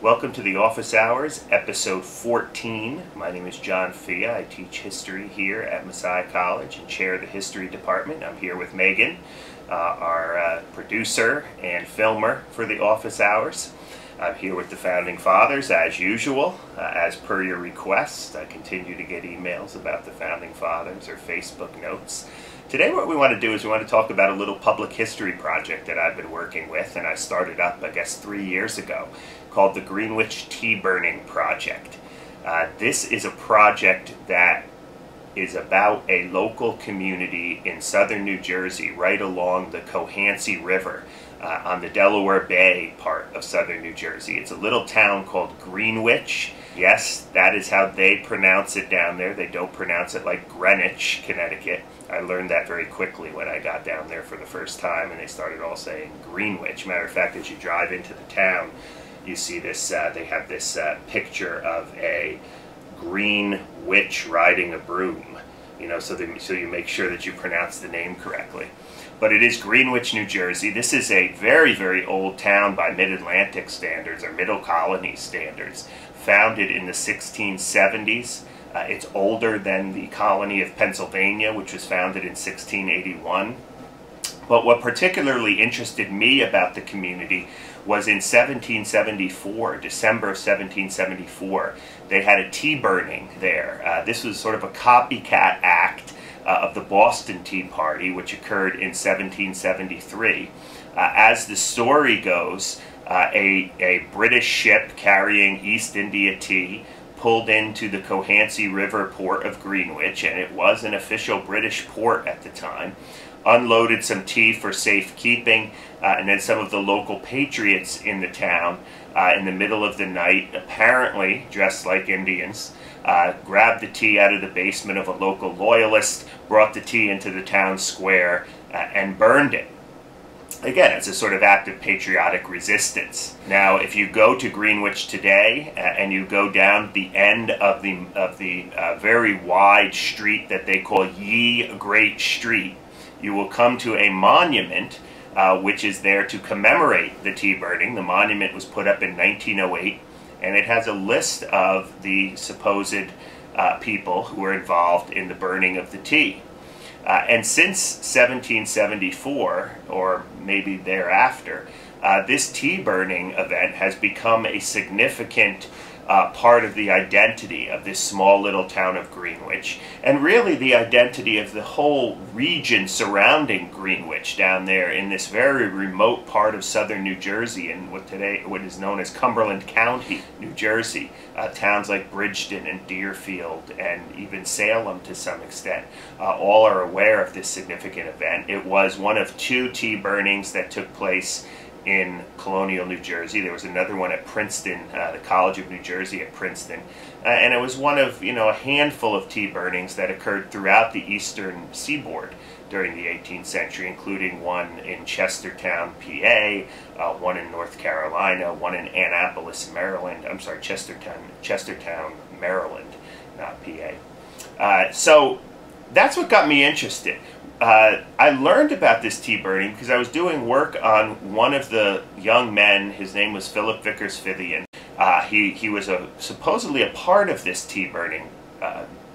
Welcome to the Office Hours, episode 14. My name is John Fia. I teach history here at Messiah College and chair the history department. I'm here with Megan, our producer and filmer for the Office Hours. I'm here with the Founding Fathers, as usual. As per your request, I continue to get emails about the Founding Fathers or Facebook notes. Today what we want to do is we want to talk about a little public history project that I've been working with, and I started up, I guess, 3 years ago, called the Greenwich Tea Burning Project. This is a project that is about a local community in southern New Jersey, right along the Cohansey River, on the Delaware Bay part of southern New Jersey. It's a little town called Greenwich. Yes, that is how they pronounce it down there. They don't pronounce it like Greenwich, Connecticut. I learned that very quickly when I got down there for the first time, and they started all saying Greenwich. Matter of fact, as you drive into the town, you see this, they have this picture of a green witch riding a broom, you know, so you make sure that you pronounce the name correctly. But it is Greenwich, New Jersey. This is a very, very old town by Mid-Atlantic standards, or Middle Colony standards, founded in the 1670s. It's older than the colony of Pennsylvania, which was founded in 1681. But what particularly interested me about the community was in 1774, December of 1774, they had a tea burning there. This was sort of a copycat act of the Boston Tea Party, which occurred in 1773. As the story goes, a British ship carrying East India tea pulled into the Cohansey River port of Greenwich, and it was an official British port at the time, unloaded some tea for safekeeping, and then some of the local patriots in the town, in the middle of the night, apparently dressed like Indians, grabbed the tea out of the basement of a local loyalist, brought the tea into the town square, and burned it. Again, it's a sort of act of patriotic resistance. Now, if you go to Greenwich today and you go down the end of the very wide street that they call Ye Great Street, you will come to a monument which is there to commemorate the tea burning. The monument was put up in 1908, and it has a list of the supposed people who were involved in the burning of the tea. And since 1774, or maybe thereafter, this tea burning event has become a significant part of the identity of this small little town of Greenwich, and really the identity of the whole region surrounding Greenwich down there in this very remote part of southern New Jersey, in what is known as Cumberland County, New Jersey. Towns like Bridgeton and Deerfield and even Salem to some extent all are aware of this significant event. It was one of two tea burnings that took place in colonial New Jersey. There was another one at Princeton, the College of New Jersey at Princeton, and it was one of, a handful of tea burnings that occurred throughout the eastern seaboard during the 18th century, including one in Chestertown, PA, one in North Carolina, one in Annapolis, Maryland. I'm sorry, Chestertown, Maryland, not PA. So that's what got me interested. I learned about this tea burning because I was doing work on one of the young men. His name was Philip Vickers Fithian. He was supposedly a part of this tea burning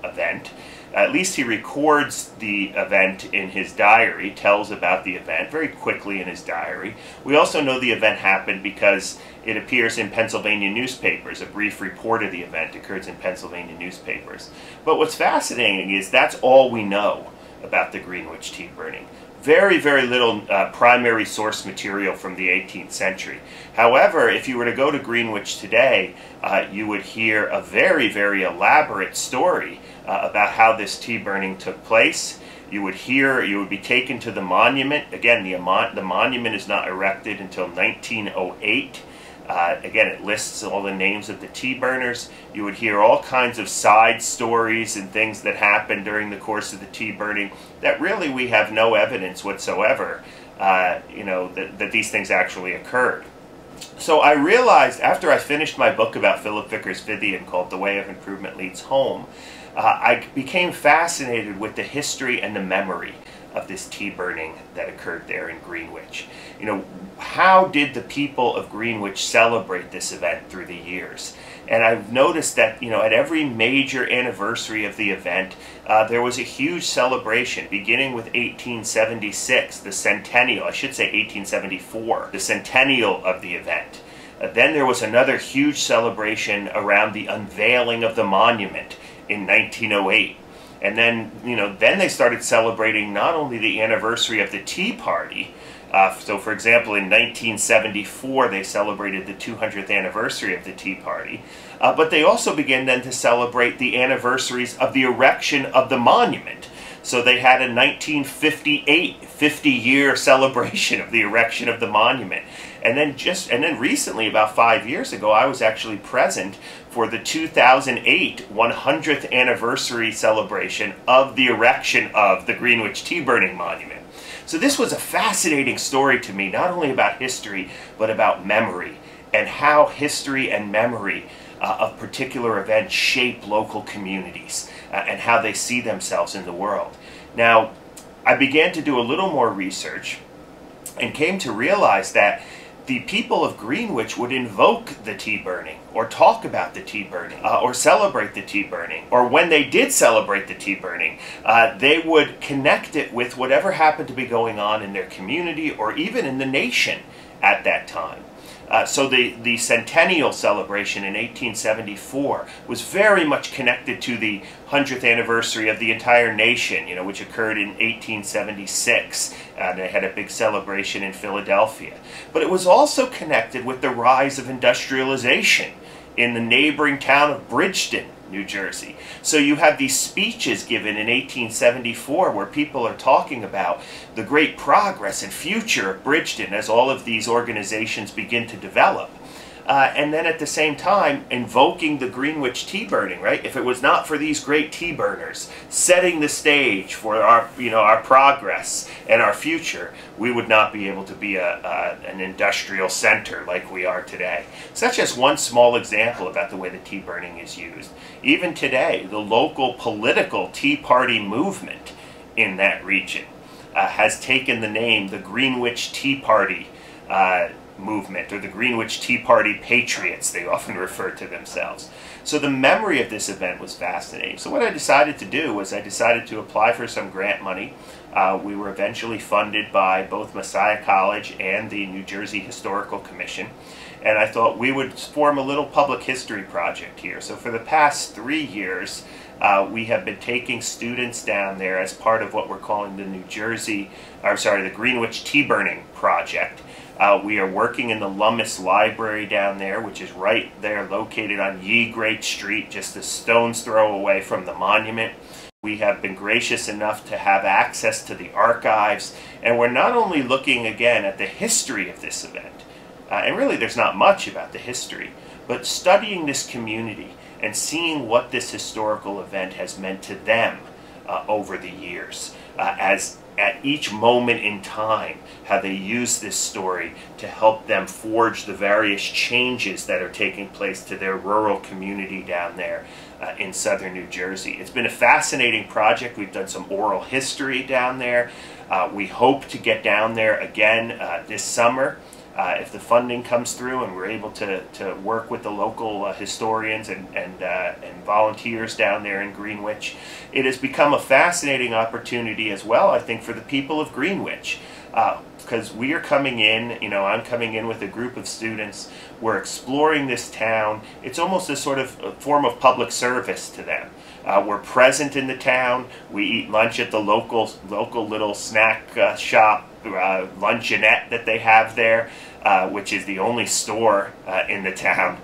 event. At least he records the event in his diary, tells about the event very quickly in his diary. We also know the event happened because it appears in Pennsylvania newspapers. A brief report of the event occurs in Pennsylvania newspapers. But what's fascinating is that's all we know about the Greenwich tea burning. Very, very little primary source material from the 18th century. However, if you were to go to Greenwich today, you would hear a very, very elaborate story about how this tea burning took place. You would be taken to the monument. Again, the monument is not erected until 1908. Again, it lists all the names of the tea burners. You would hear all kinds of side stories and things that happened during the course of the tea burning that really we have no evidence whatsoever, that these things actually occurred. So I realized after I finished my book about Philip Vickers Fithian called The Way of Improvement Leads Home, I became fascinated with the history and the memory of this tea burning that occurred there in Greenwich. You know, how did the people of Greenwich celebrate this event through the years? And I've noticed that, you know, at every major anniversary of the event, there was a huge celebration, beginning with 1876, the centennial, I should say 1874, the centennial of the event. Then there was another huge celebration around the unveiling of the monument in 1908. And then, you know, then they started celebrating not only the anniversary of the Tea Party. So, for example, in 1974, they celebrated the 200th anniversary of the Tea Party. But they also began then to celebrate the anniversaries of the erection of the monument. So they had a 1958 50-year celebration of the erection of the monument. And then recently, about 5 years ago, I was actually present for the 2008 100th anniversary celebration of the erection of the Greenwich tea burning monument. So this was a fascinating story to me, not only about history, but about memory, and how history and memory of particular events shape local communities and how they see themselves in the world. Now, I began to do a little more research and came to realize that the people of Greenwich would invoke the tea burning, or talk about the tea burning, or celebrate the tea burning, or when they did celebrate the tea burning, they would connect it with whatever happened to be going on in their community or even in the nation at that time. So the centennial celebration in 1874 was very much connected to the 100th anniversary of the entire nation, you know, which occurred in 1876. They had a big celebration in Philadelphia. But it was also connected with the rise of industrialization in the neighboring town of Bridgeton, New Jersey. So you have these speeches given in 1874 where people are talking about the great progress and future of Bridgeton as all of these organizations begin to develop. And then at the same time, invoking the Greenwich tea burning, right? If it was not for these great tea burners setting the stage for our, our progress and our future, we would not be able to be an industrial center like we are today. Such as one small example about the way the tea burning is used. Even today, the local political Tea Party movement in that region has taken the name the Greenwich Tea Party movement, or the Greenwich Tea Party Patriots, they often refer to themselves. So the memory of this event was fascinating. So what I decided to do was I decided to apply for some grant money. We were eventually funded by both Messiah College and the New Jersey Historical Commission. And I thought we would form a little public history project here. So for the past 3 years, we have been taking students down there as part of what we're calling the the Greenwich Tea Burning Project. We are working in the Lummis Library down there, which is right there located on Ye Great Street, just a stone's throw away from the monument. We have been gracious enough to have access to the archives, and we're not only looking again at the history of this event, and really there's not much about the history, but studying this community and seeing what this historical event has meant to them over the years, as at each moment in time, how they use this story to help them forge the various changes that are taking place to their rural community down there in southern New Jersey. It's been a fascinating project. We've done some oral history down there. We hope to get down there again this summer. If the funding comes through and we're able to work with the local historians and volunteers down there in Greenwich. It has become a fascinating opportunity as well, I think, for the people of Greenwich. Because we are coming in, I'm coming in with a group of students. We're exploring this town. It's almost a sort of a form of public service to them. We're present in the town. We eat lunch at the local little snack shop, luncheonette that they have there, which is the only store in the town.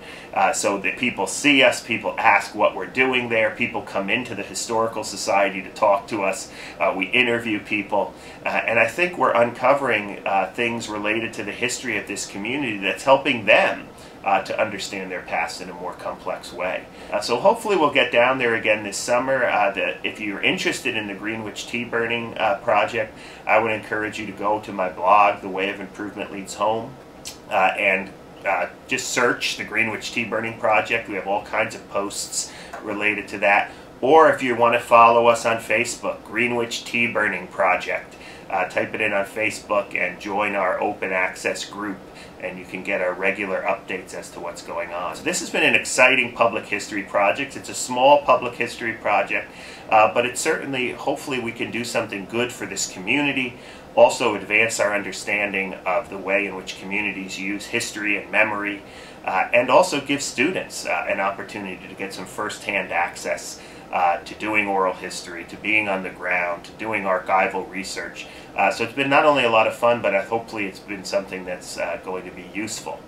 So that people see us, people ask what we're doing there, people come into the Historical Society to talk to us, we interview people, and I think we're uncovering things related to the history of this community that's helping them to understand their past in a more complex way. So hopefully we'll get down there again this summer. If you're interested in the Greenwich Tea Burning Project, I would encourage you to go to my blog, The Way of Improvement Leads Home, and just search the Greenwich Tea Burning Project. We have all kinds of posts related to that. Or if you want to follow us on Facebook, Greenwich Tea Burning Project. type it in on Facebook and join our open access group, and you can get our regular updates as to what's going on. So this has been an exciting public history project. It's a small public history project, but it's certainly, hopefully we can do something good for this community, also advance our understanding of the way in which communities use history and memory, and also give students an opportunity to get some first-hand access to doing oral history, to being on the ground, to doing archival research. So it's been not only a lot of fun, but hopefully it's been something that's going to be useful.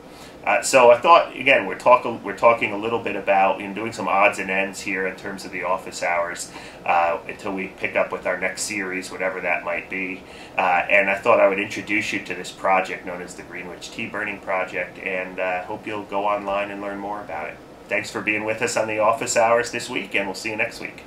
So I thought, again, we're talking a little bit about doing some odds and ends here in terms of the office hours until we pick up with our next series, whatever that might be. And I thought I would introduce you to this project known as the Greenwich Tea Burning Project, and hope you'll go online and learn more about it. Thanks for being with us on the office hours this week, and we'll see you next week.